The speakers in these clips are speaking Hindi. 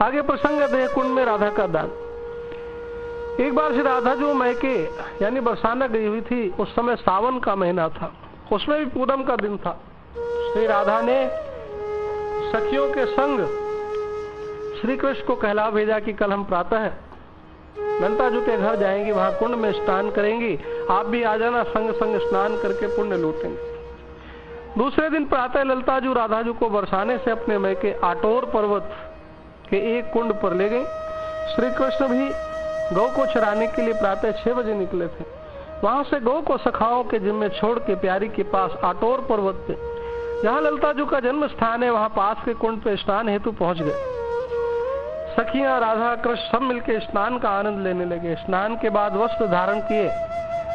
आगे प्रसंग है देह कुंड में राधा का दान। एक बार श्री राधा जो मैके यानी बरसाना गई हुई थी, उस समय सावन का महीना था, उसमें भी पूनम का दिन था। श्री राधा ने सखियों के संग श्री कृष्ण को कहला भेजा कि कल हम प्रातः ललता जी के घर जाएंगे, वहां कुंड में स्नान करेंगी, आप भी आ जाना, संग संग स्नान करके पुण्य लूटेंगे। दूसरे दिन प्रातः ललता जी राधा जी को बरसाने से अपने मैके आटोर पर्वत के एक कुंड पर ले गई। श्री कृष्ण भी गौ को चराने के लिए प्रातः 6 बजे निकले थे। वहां से गौ को सखाओं के जिम्मे छोड़ के प्यारी के पास आटोर पर्वत पे, जहां ललता जी का जन्म स्थान है, वहां पास के कुंड पे स्नान हेतु पहुंच गए। सखियां राधा कृष्ण सब मिलकर स्नान का आनंद लेने लगे। स्नान के बाद वस्त्र धारण किए।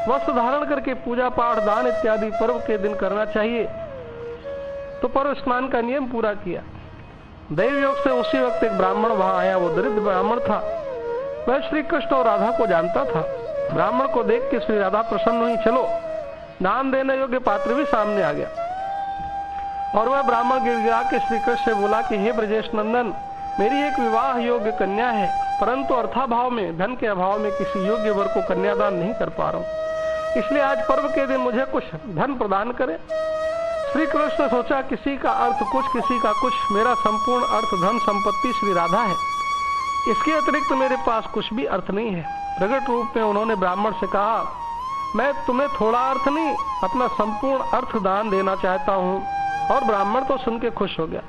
वस्त्र धारण करके पूजा पाठ दान इत्यादि पर्व के दिन करना चाहिए, तो पर्व स्नान का नियम पूरा किया। दैव योग से उसी वक्त एक ब्राह्मण वहां आया। वो दरिद्र ब्राह्मण था। वह श्री कृष्ण और राधा को जानता था। ब्राह्मण को देख के श्री राधा प्रसन्न हुई। चलो, दान देने योग्य पात्र भी सामने आ गया और वह ब्राह्मण गिड़गिड़ा के श्री कृष्ण से बोला कि हे ब्रजेश नंदन, मेरी एक विवाह योग्य कन्या है, परंतु अर्थाभाव में, धन के अभाव में किसी योग्य वर को कन्यादान नहीं कर पा रहा हूं, इसलिए आज पर्व के दिन मुझे कुछ धन प्रदान करें। श्री कृष्ण ने सोचा, किसी का अर्थ कुछ, किसी का कुछ, मेरा संपूर्ण अर्थ धन संपत्ति श्री राधा है, इसके अतिरिक्त मेरे पास कुछ भी अर्थ नहीं है। प्रकट रूप में उन्होंने ब्राह्मण से कहा, मैं तुम्हें थोड़ा अर्थ नहीं, अपना संपूर्ण अर्थ दान देना चाहता हूं। और ब्राह्मण तो सुन के खुश हो गया।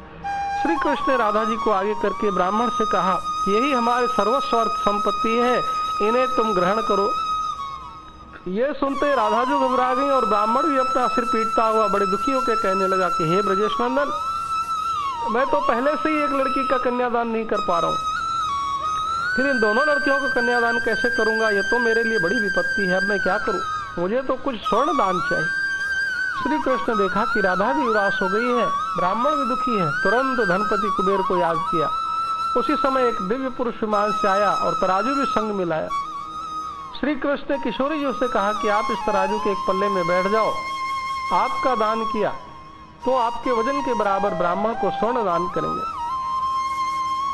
श्री कृष्ण ने राधा जी को आगे करके ब्राह्मण से कहा, यही हमारे सर्वस्व अर्थ संपत्ति है, इन्हें तुम ग्रहण करो। ये सुनते राधा जी घबरा गई और ब्राह्मण भी अपना सिर पीटता हुआ बड़े दुखी होकर कहने लगा कि हे ब्रजेश नंदन, मैं तो पहले से ही एक लड़की का कन्यादान नहीं कर पा रहा हूं, फिर इन दोनों लड़कियों का कन्यादान कैसे करूंगा? ये तो मेरे लिए बड़ी विपत्ति है। अब मैं क्या करूं? मुझे तो कुछ स्वर्ण दान चाहिए। श्री कृष्ण ने देखा कि राधा भी उदास हो गई है, ब्राह्मण भी दुखी है। तुरंत धनपति कुबेर को याद किया। उसी समय एक दिव्य पुरुष विमान से आया और तराजू भी संग मिलाया। श्री कृष्ण ने किशोरी जी से कहा कि आप इस तराजू के एक पल्ले में बैठ जाओ, आपका दान किया तो आपके वजन के बराबर ब्राह्मण को स्वर्ण दान करेंगे।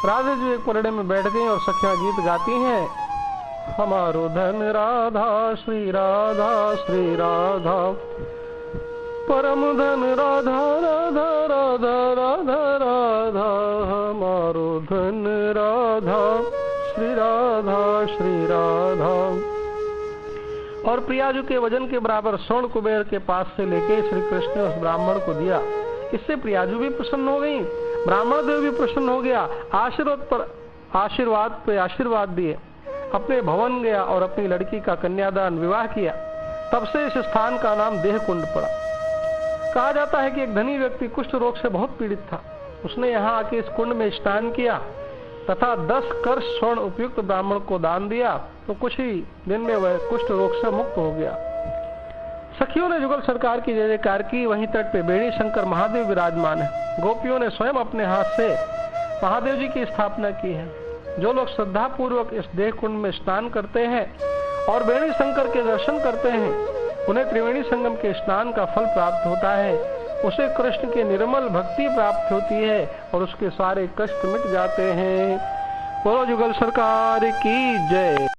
राधा जी एक पलड़े में बैठ गई और सखियां गीत गाती हैं, हमारो धन राधा श्री राधा श्री राधा, परम धन राधा राधा राधा राधा राधा, हमारो धन राधा श्री राधा श्री राधा। और प्रियाजू के वजन के बराबर स्वर्ण कुबेर के पास से लेके श्री कृष्ण ने उस ब्राह्मण को दिया। इससे प्रियाजू भी प्रसन्न हो गई, ब्राह्मण देव भी प्रसन्न हो गया। आशीर्वाद पे आशीर्वाद दिए, अपने भवन गया और अपनी लड़की का कन्यादान विवाह किया। तब से इस स्थान का नाम देह कुंड पड़ा। कहा जाता है कि एक धनी व्यक्ति कुष्ठ रोग से बहुत पीड़ित था। उसने यहाँ आके इस कुंड में स्नान किया तथा 10 कर स्वर्ण उपयुक्त ब्राह्मण को दान दिया, तो कुछ ही दिन में वह कुष्ठ रोग से मुक्त हो गया। सखियों ने जुगल सरकार की जय जयकार की। वहीं तट पे बेड़ी शंकर महादेव विराजमान है। गोपियों ने स्वयं अपने हाथ से महादेव जी की स्थापना की है। जो लोग श्रद्धा पूर्वक इस देह कुंड में स्नान करते हैं और बेड़ी शंकर के दर्शन करते हैं, उन्हें त्रिवेणी संगम के स्नान का फल प्राप्त होता है। उसे कृष्ण की निर्मल भक्ति प्राप्त होती है और उसके सारे कष्ट मिट जाते हैं। बोलो जुगल सरकार की जय।